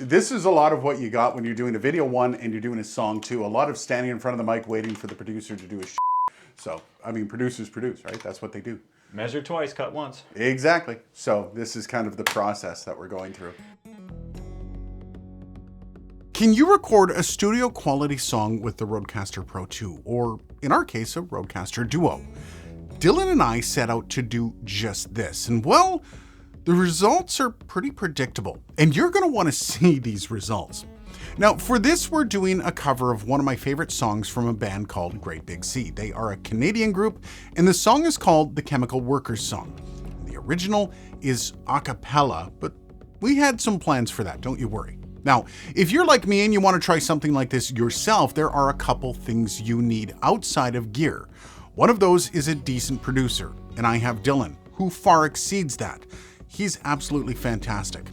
This is a lot of what you got when you're doing a video 1 and you're doing a song 2. A lot of standing in front of the mic waiting for the producer to do his shit. So, I mean, producers produce, right? That's what they do. Measure twice, cut once. Exactly. So this is kind of the process that we're going through. Can you record a studio quality song with the Rodecaster Pro 2, or in our case, a Rodecaster Duo? Dylan and I set out to do just this, and well, the results are pretty predictable, and you're going to want to see these results. Now, for this, we're doing a cover of one of my favorite songs from a band called Great Big Sea. They are a Canadian group, and the song is called The Chemical Workers Song. The original is a cappella, but we had some plans for that, don't you worry. Now, if you're like me and you want to try something like this yourself, there are a couple things you need outside of gear. One of those is a decent producer, and I have Dylan, who far exceeds that. He's absolutely fantastic.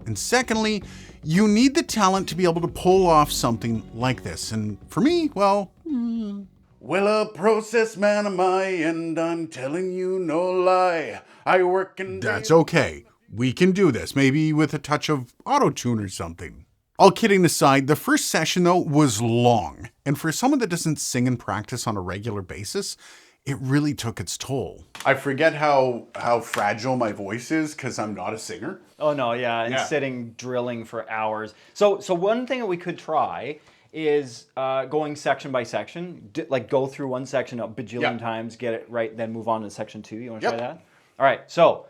And secondly, you need the talent to be able to pull off something like this. And for me, well, a process man am I, and I'm telling you no lie. I work in... That's okay. We can do this, maybe with a touch of auto-tune or something. All kidding aside, the first session though was long. And for someone that doesn't sing and practice on a regular basis, it really took its toll. I forget how fragile my voice is because I'm not a singer. Oh no, yeah, and sitting drilling for hours. So one thing that we could try is going section by section, like go through one section a bajillion times, get it right, then move on to section 2. You want to try that? All right, so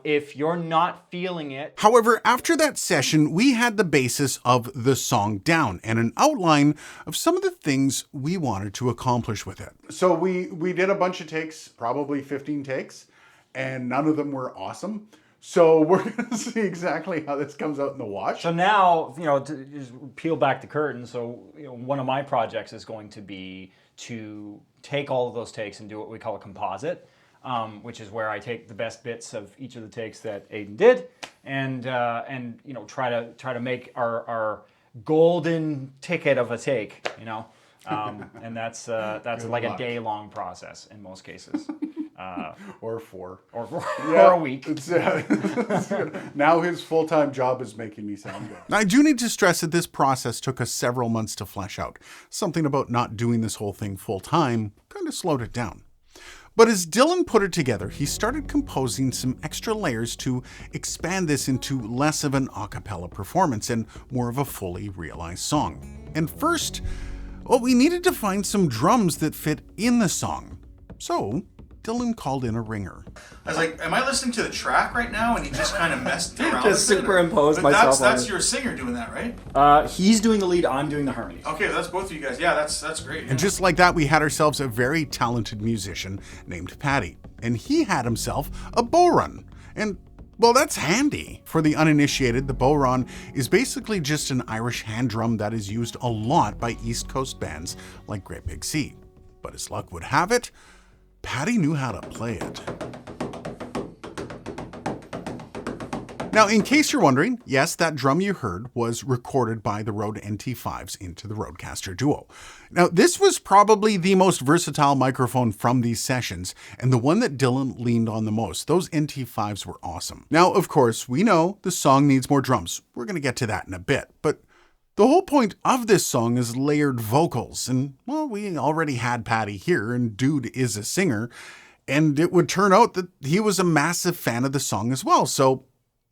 if you're not feeling it. However, after that session, we had the basis of the song down and an outline of some of the things we wanted to accomplish with it. So we did a bunch of takes, probably 15 takes, and none of them were awesome. So we're going to see exactly how this comes out in the wash. So now, to just peel back the curtain. So one of my projects is going to be to take all of those takes and do what we call a composite. Which is where I take the best bits of each of the takes that Aiden did, and try to make our golden ticket of a take, and that's like a day-long process in most cases, or 4, or a week. Now his full-time job is making me sound good. I do need to stress that this process took us several months to flesh out. Something about not doing this whole thing full-time kind of slowed it down. But as Dylan put it together, he started composing some extra layers to expand this into less of an a cappella performance and more of a fully realized song. And first, we needed to find some drums that fit in the song. So Dylan called in a ringer. I was like, am I listening to the track right now? And he just kind of messed around. Just superimposed myself. That's your singer doing that, right? He's doing the lead, I'm doing the harmonies. Okay, that's both of you guys. Yeah, that's great. Yeah. And just like that, we had ourselves a very talented musician named Patty. And he had himself a bodhrán. And well, that's handy. For the uninitiated, the bodhrán is basically just an Irish hand drum that is used a lot by East Coast bands like Great Big Sea. But as luck would have it, Patty knew how to play it. Now, in case you're wondering, yes, that drum you heard was recorded by the Rode NT5s into the Rodecaster Duo. Now, this was probably the most versatile microphone from these sessions, and the one that Dylan leaned on the most. Those NT5s were awesome. Now, of course, we know the song needs more drums. We're going to get to that in a bit, but the whole point of this song is layered vocals, and well, we already had Patty here, and dude is a singer, and it would turn out that he was a massive fan of the song as well, so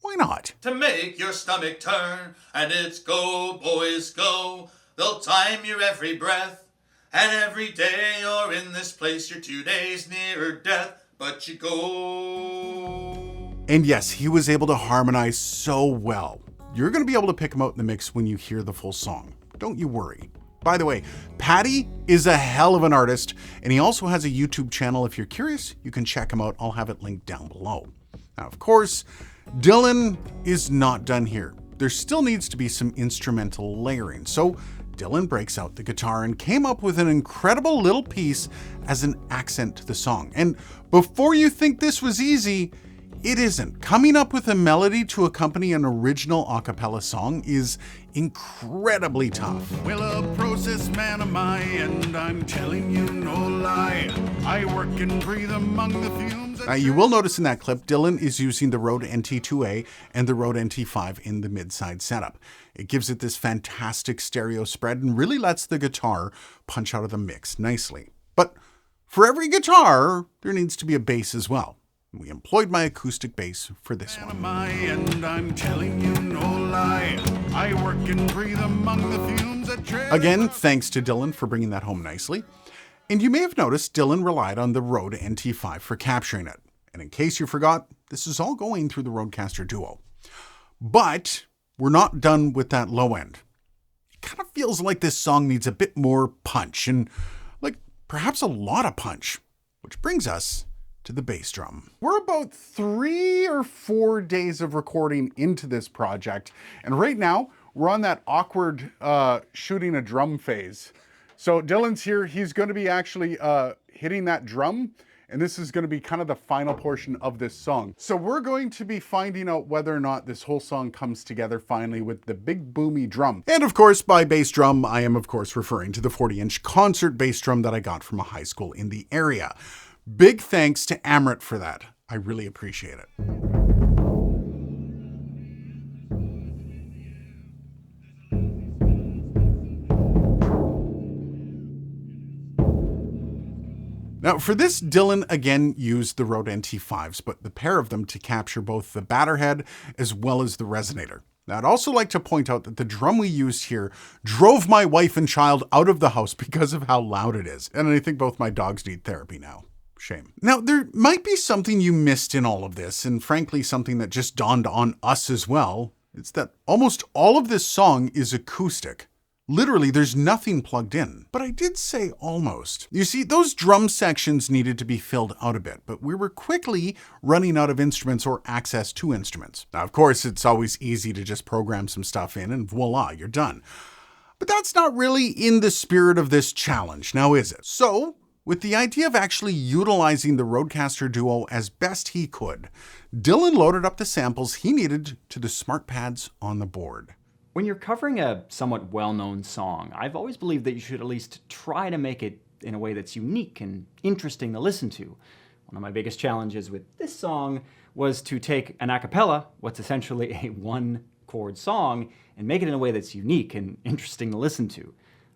why not? To make your stomach turn, and it's go, boys, go. They'll time your every breath, and every day you're in this place, you're 2 days nearer death, but you go. And yes, he was able to harmonize so well. You're going to be able to pick him out in the mix when you hear the full song. Don't you worry. By the way, Patty is a hell of an artist, and he also has a YouTube channel. If you're curious, you can check him out. I'll have it linked down below. Now, of course, Dylan is not done here. There still needs to be some instrumental layering. So Dylan breaks out the guitar and came up with an incredible little piece as an accent to the song. And before you think this was easy, it isn't. Coming up with a melody to accompany an original a cappella song is incredibly tough. Well, a process man am I, and I'm telling you no lie. I work and breathe among the fumes. You will notice in that clip, Dylan is using the Rode NT2A and the Rode NT5 in the mid-side setup. It gives it this fantastic stereo spread and really lets the guitar punch out of the mix nicely. But for every guitar, there needs to be a bass as well. We employed my acoustic bass for this one. And I'm telling you no lie. I work and breathe among the fumes that Again, thanks to Dylan for bringing that home nicely. And you may have noticed Dylan relied on the Rode NT5 for capturing it. And in case you forgot, this is all going through the Rodecaster Duo. But we're not done with that low end. It kind of feels like this song needs a bit more punch and like perhaps a lot of punch, which brings us to the bass drum. We're about 3 or 4 days of recording into this project. And right now we're on that awkward shooting a drum phase. So Dylan's here, he's going to be actually hitting that drum, and this is going to be kind of the final portion of this song. So we're going to be finding out whether or not this whole song comes together finally with the big boomy drum. And of course, by bass drum, I am of course referring to the 40-inch concert bass drum that I got from a high school in the area. Big thanks to Amrit for that. I really appreciate it. Now for this, Dylan again used the Rode NT5s, but the pair of them to capture both the batter head as well as the resonator. Now I'd also like to point out that the drum we used here drove my wife and child out of the house because of how loud it is. And I think both my dogs need therapy now. Shame. Now there might be something you missed in all of this, and frankly something that just dawned on us as well. It's that almost all of this song is acoustic. Literally, there's nothing plugged in. But I did say almost. You see, those drum sections needed to be filled out a bit, but we were quickly running out of instruments or access to instruments. Now, of course, it's always easy to just program some stuff in and voila, you're done. But that's not really in the spirit of this challenge, now is it? So, with the idea of actually utilizing the Rodecaster Duo as best he could, Dylan loaded up the samples he needed to the smart pads on the board. When you're covering a somewhat well-known song, I've always believed that you should at least try to make it in a way that's unique and interesting to listen to. One of my biggest challenges with this song was to take an a cappella, what's essentially a one-chord song, and make it in a way that's unique and interesting to listen to.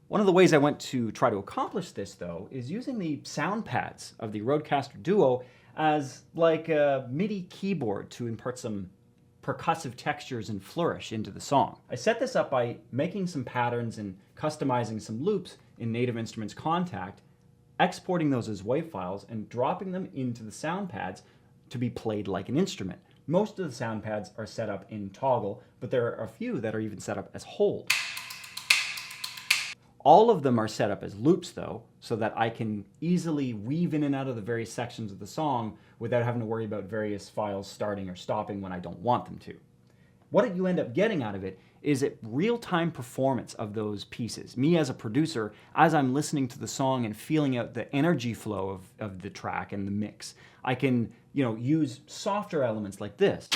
One of the ways I went to try to accomplish this, though, is using the sound pads of the Rodecaster Duo as like a MIDI keyboard to impart some percussive textures and flourish into the song. I set this up by making some patterns and customizing some loops in Native Instruments Contact, exporting those as WAV files, and dropping them into the sound pads to be played like an instrument. Most of the sound pads are set up in toggle, but there are a few that are even set up as hold. All of them are set up as loops, though, so that I can easily weave in and out of the various sections of the song without having to worry about various files starting or stopping when I don't want them to. What you end up getting out of it is a real-time performance of those pieces. Me as a producer, as I'm listening to the song and feeling out the energy flow of the track and the mix, I can, use softer elements like this.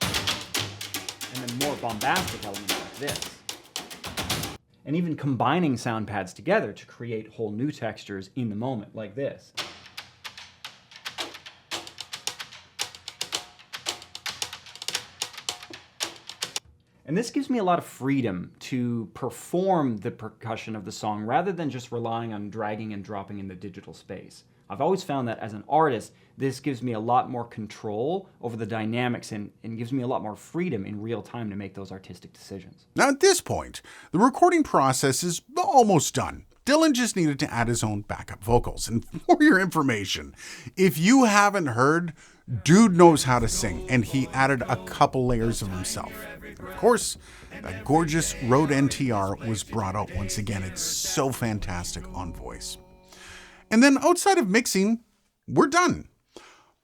And then more bombastic elements like this. And even combining sound pads together to create whole new textures in the moment, like this. And this gives me a lot of freedom to perform the percussion of the song rather than just relying on dragging and dropping in the digital space. I've always found that as an artist, this gives me a lot more control over the dynamics and gives me a lot more freedom in real time to make those artistic decisions. Now at this point, the recording process is almost done. Dylan just needed to add his own backup vocals. And for your information, if you haven't heard, dude knows how to sing, and he added a couple layers of himself. And of course, that gorgeous Rode NTR was brought out once again. It's so fantastic on voice. And then outside of mixing, we're done.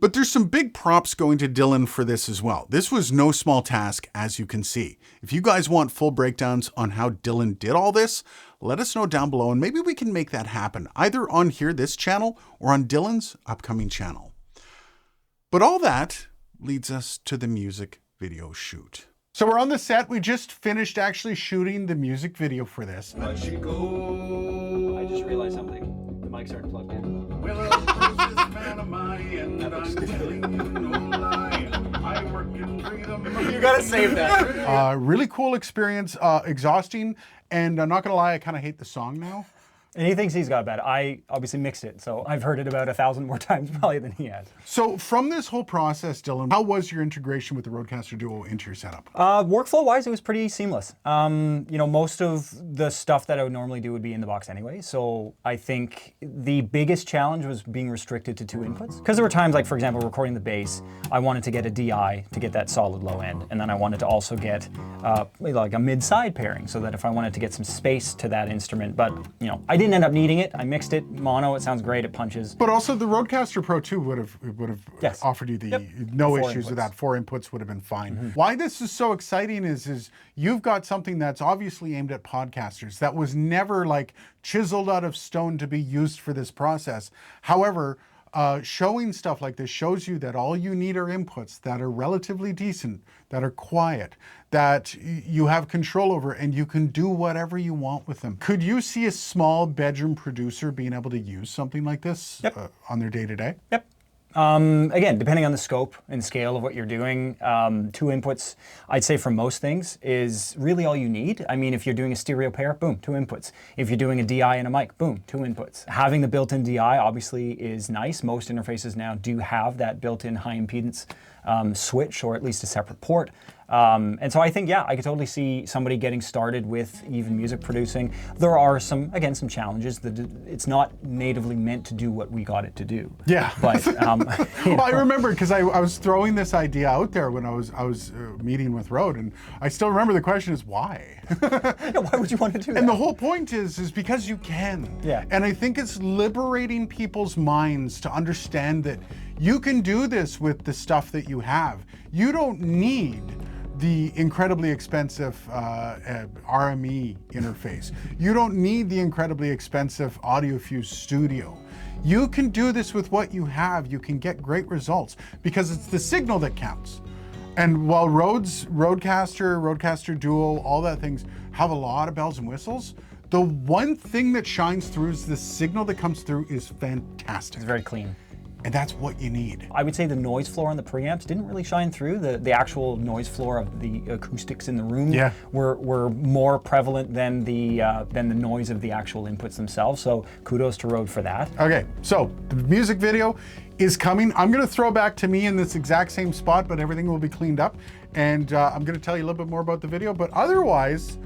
But there's some big props going to Dylan for this as well. This was no small task, as you can see. If you guys want full breakdowns on how Dylan did all this, let us know down below and maybe we can make that happen, either on here, this channel, or on Dylan's upcoming channel. But all that leads us to the music video shoot. So we're on the set. We just finished actually shooting the music video for this. I just realized something. The mics aren't plugged in. gotta save that. Really cool experience, exhausting, and I'm not gonna lie, I kind of hate the song now. And he thinks he's got bad. I obviously mixed it, so I've heard it about 1,000 more times probably than he has. So from this whole process, Dylan, how was your integration with the Rodecaster Duo into your setup? Workflow-wise, it was pretty seamless. You know, most of the stuff that I would normally do would be in the box anyway, so I think the biggest challenge was being restricted to 2 inputs. Because there were times, like for example, recording the bass, I wanted to get a DI to get that solid low end, and then I wanted to also get like a mid-side pairing, so that if I wanted to get some space to that instrument, but you know, I didn't end up needing it. I mixed it mono. It sounds great. It punches. But also the Rodecaster Pro 2 would have Yes. offered you the Yep. no 4 issues with inputs. that. 4 inputs would have been fine. Why this is so exciting is you've got something that's obviously aimed at podcasters that was never like chiseled out of stone to be used for this process. However, showing stuff like this shows you that all you need are inputs that are relatively decent, that are quiet, that you have control over, and you can do whatever you want with them. Could you see a small bedroom producer being able to use something like this on their day-to-day? Yep. Again, depending on the scope and scale of what you're doing, 2 inputs, I'd say for most things, is really all you need. I mean, if you're doing a stereo pair, boom, 2 inputs. If you're doing a DI and a mic, boom, 2 inputs. Having the built-in DI obviously is nice. Most interfaces now do have that built-in high impedance switch, or at least a separate port. And so I think, yeah, I could totally see somebody getting started with even music producing. There are some challenges. It's not natively meant to do what we got it to do. Yeah. But well, I remember because I was throwing this idea out there when I was meeting with Rode, and I still remember the question is why. Yeah, why would you want to do that? And the whole point is because you can. Yeah. And I think it's liberating people's minds to understand that you can do this with the stuff that you have. You don't need the incredibly expensive RME interface. You don't need the incredibly expensive AudioFuse Studio. You can do this with what you have. You can get great results because it's the signal that counts. And while Rodecaster Duo, all that things have a lot of bells and whistles, the one thing that shines through is the signal that comes through is fantastic. It's very clean. And that's what you need. I would say the noise floor on the preamps didn't really shine through. The actual noise floor of the acoustics in the room were more prevalent than the noise of the actual inputs themselves. So kudos to Rode for that. Okay, so the music video is coming. I'm gonna throw back to me in this exact same spot, but everything will be cleaned up. And I'm gonna tell you a little bit more about the video, but otherwise,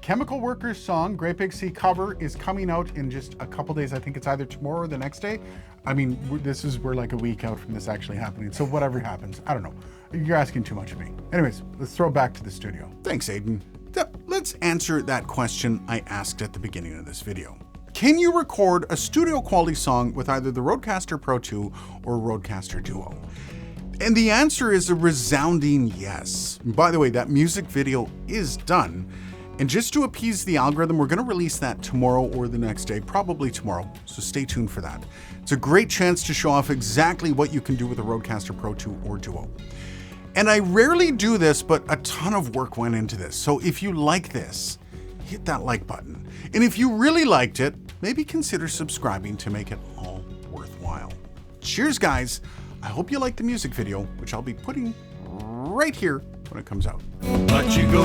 Chemical Workers song, Great Big Sea cover, is coming out in just a couple days. I think it's either tomorrow or the next day. I mean, we're like a week out from this actually happening. So whatever happens, I don't know. You're asking too much of me. Anyways, let's throw it back to the studio. Thanks, Aiden. Let's answer that question I asked at the beginning of this video. Can you record a studio quality song with either the Rodecaster Pro 2 or Rodecaster Duo? And the answer is a resounding yes. By the way, that music video is done. And just to appease the algorithm, we're gonna release that tomorrow or the next day, probably tomorrow, so stay tuned for that. It's a great chance to show off exactly what you can do with a Rodecaster Pro 2 or Duo. And I rarely do this, but a ton of work went into this. So if you like this, hit that like button. And if you really liked it, maybe consider subscribing to make it all worthwhile. Cheers, guys. I hope you liked the music video, which I'll be putting right here when it comes out. But you go.